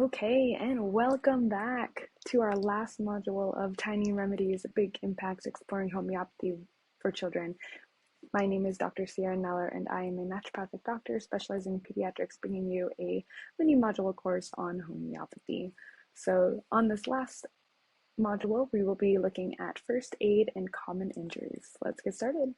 Okay, and welcome back to our last module of Tiny Remedies, Big Impacts Exploring Homeopathy for Children. My name is Dr. Sierra Kneller, and I am a naturopathic doctor specializing in pediatrics, bringing you a mini module course on homeopathy. So on this last module, we will be looking at first aid and common injuries. Let's get started.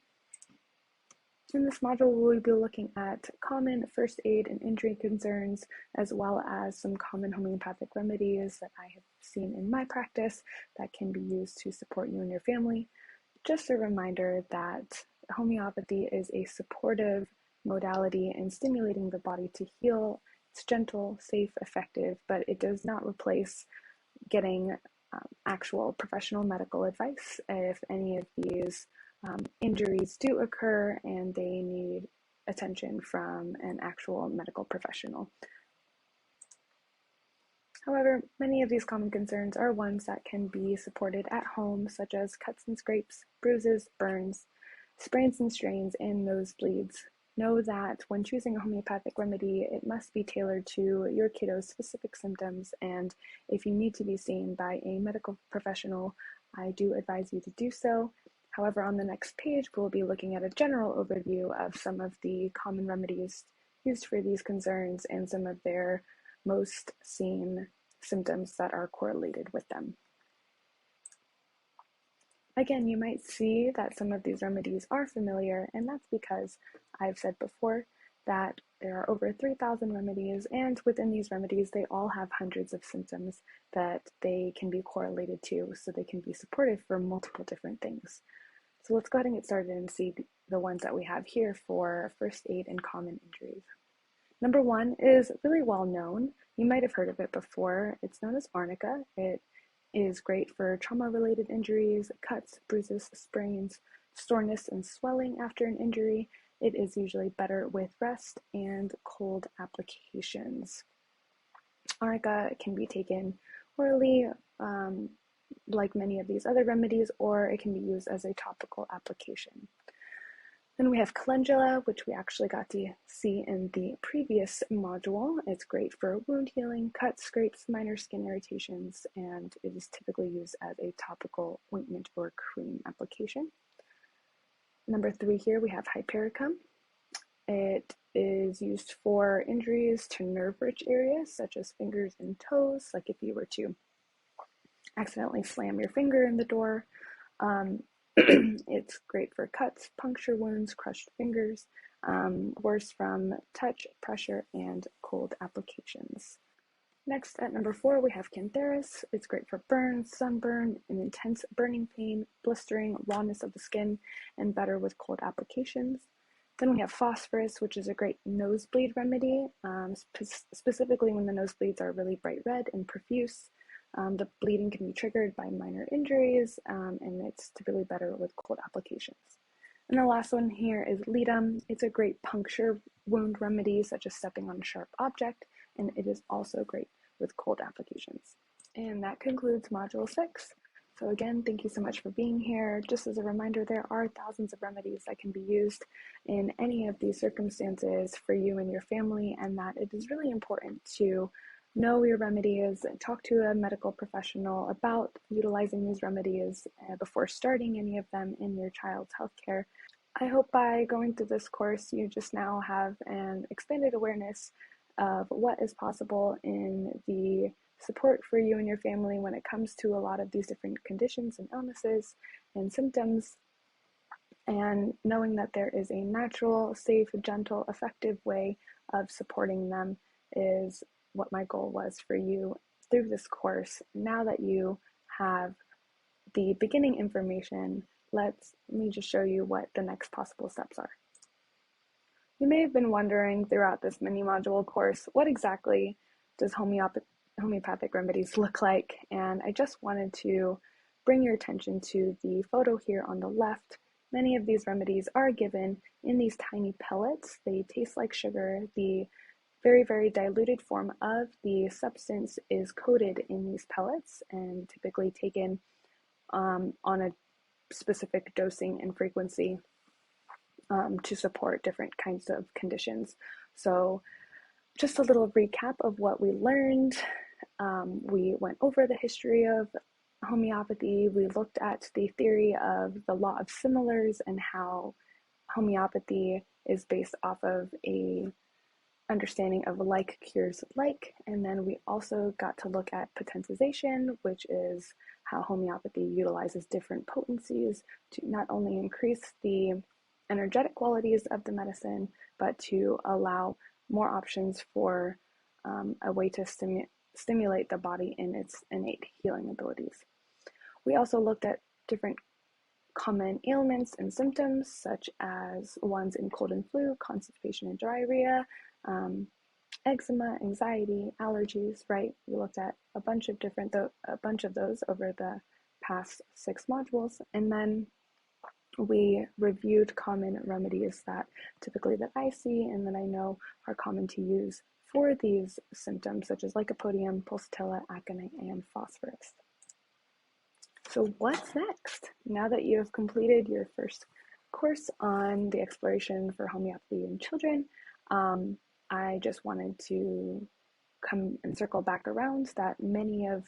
In this module, we'll be looking at common first aid and injury concerns, as well as some common homeopathic remedies that I have seen in my practice that can be used to support you and your family. Just a reminder that homeopathy is a supportive modality in stimulating the body to heal. It's gentle, safe, effective, but it does not replace getting actual professional medical advice if any of these injuries do occur and they need attention from an actual medical professional. However, many of these common concerns are ones that can be supported at home, such as cuts and scrapes, bruises, burns, sprains and strains, and nosebleeds. Know that when choosing a homeopathic remedy, it must be tailored to your kiddo's specific symptoms, and if you need to be seen by a medical professional, I do advise you to do so. However, on the next page, we'll be looking at a general overview of some of the common remedies used for these concerns and some of their most seen symptoms that are correlated with them. Again, you might see that some of these remedies are familiar, and that's because I've said before that there are over 3,000 remedies, and within these remedies, they all have hundreds of symptoms that they can be correlated to, so they can be supportive for multiple different things. So let's go ahead and get started and see the ones that we have here for first aid and common injuries. Number one is really well known. You might have heard of it before. It's known as arnica. It is great for trauma-related injuries, cuts, bruises, sprains, soreness, and swelling after an injury. It is usually better with rest and cold applications. Arnica can be taken orally, like many of these other remedies, or it can be used as a topical application. Then we have calendula, which we actually got to see in the previous module. It's great for wound healing, cuts, scrapes, minor skin irritations, and it is typically used as a topical ointment or cream application. Number 3 here, we have hypericum. It is used for injuries to nerve-rich areas, such as fingers and toes, like if you were to accidentally slam your finger in the door. It's great for cuts, puncture wounds, crushed fingers, worse from touch, pressure, and cold applications. Next, at number 4, we have cantharis. It's great for burns, sunburn, and intense burning pain, blistering, rawness of the skin, and better with cold applications. Then we have phosphorus, which is a great nosebleed remedy, specifically when the nosebleeds are really bright red and profuse. The bleeding can be triggered by minor injuries, and it's typically better with cold applications. And the last one here is ledum. It's a great puncture wound remedy, such as stepping on a sharp object, and it is also great with cold applications. And that concludes Module 6. So again, thank you so much for being here. Just as a reminder, there are thousands of remedies that can be used in any of these circumstances for you and your family, and that it is really important to know your remedies, talk to a medical professional about utilizing these remedies before starting any of them in your child's healthcare. I hope by going through this course, you just now have an expanded awareness of what is possible in the support for you and your family when it comes to a lot of these different conditions and illnesses and symptoms, and knowing that there is a natural, safe, gentle, effective way of supporting them is what my goal was for you through this course. Now that you have the beginning information, let me just show you what the next possible steps are. You may have been wondering throughout this mini module course, what exactly does homeopathic remedies look like? And I just wanted to bring your attention to the photo here on the left. Many of these remedies are given in these tiny pellets. They taste like sugar. The very, very diluted form of the substance is coated in these pellets and typically taken on a specific dosing and frequency to support different kinds of conditions. So just a little recap of what we learned We went over the history of homeopathy. We looked at the theory of the law of similars and how homeopathy is based off of a understanding of like cures like. And then we also got to look at potentization, which is how homeopathy utilizes different potencies to not only increase the energetic qualities of the medicine, but to allow more options for a way to stimulate the body in its innate healing abilities. We also looked at different common ailments and symptoms, such as ones in cold and flu, constipation and diarrhea, eczema, anxiety, allergies, right? We looked at a bunch of those over the past 6 modules. And then we reviewed common remedies that I see and that I know are common to use for these symptoms, such as lycopodium, pulsatilla, aconite, and phosphorus. So what's next? Now that you have completed your first course on the exploration for homeopathy in children, I just wanted to come and circle back around that many of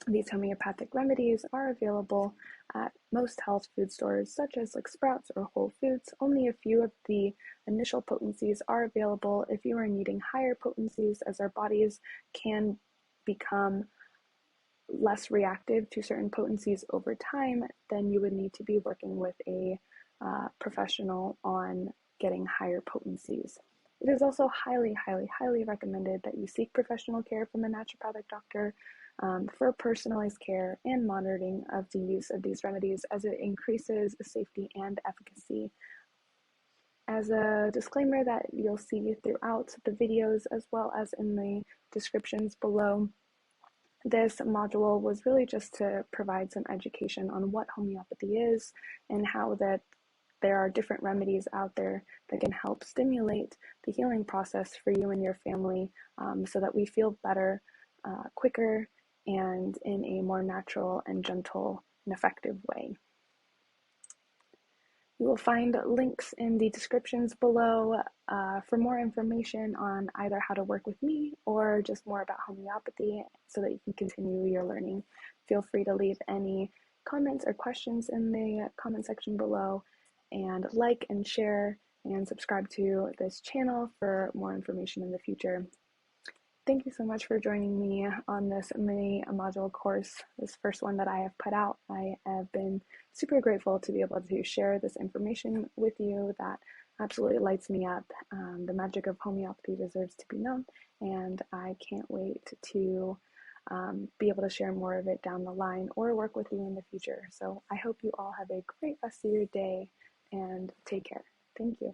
these homeopathic remedies are available at most health food stores, such as like Sprouts or Whole Foods. Only a few of the initial potencies are available. If you are needing higher potencies, as our bodies can become less reactive to certain potencies over time, then you would need to be working with a professional on getting higher potencies. It is also highly, highly, highly recommended that you seek professional care from a naturopathic doctor for personalized care and monitoring of the use of these remedies, as it increases safety and efficacy. As a disclaimer that you'll see throughout the videos as well as in the descriptions below, this module was really just to provide some education on what homeopathy is and how that there are different remedies out there that can help stimulate the healing process for you and your family, so that we feel better, quicker, and in a more natural and gentle and effective way. You will find links in the descriptions below for more information on either how to work with me or just more about homeopathy so that you can continue your learning. Feel free to leave any comments or questions in the comment section below, and like and share and subscribe to this channel for more information in the future. Thank you so much for joining me on this mini module course, this first one that I have put out. I have been super grateful to be able to share this information with you that absolutely lights me up. The magic of homeopathy deserves to be known, and I can't wait to be able to share more of it down the line or work with you in the future. So I hope you all have a great rest of your day and take care. Thank you.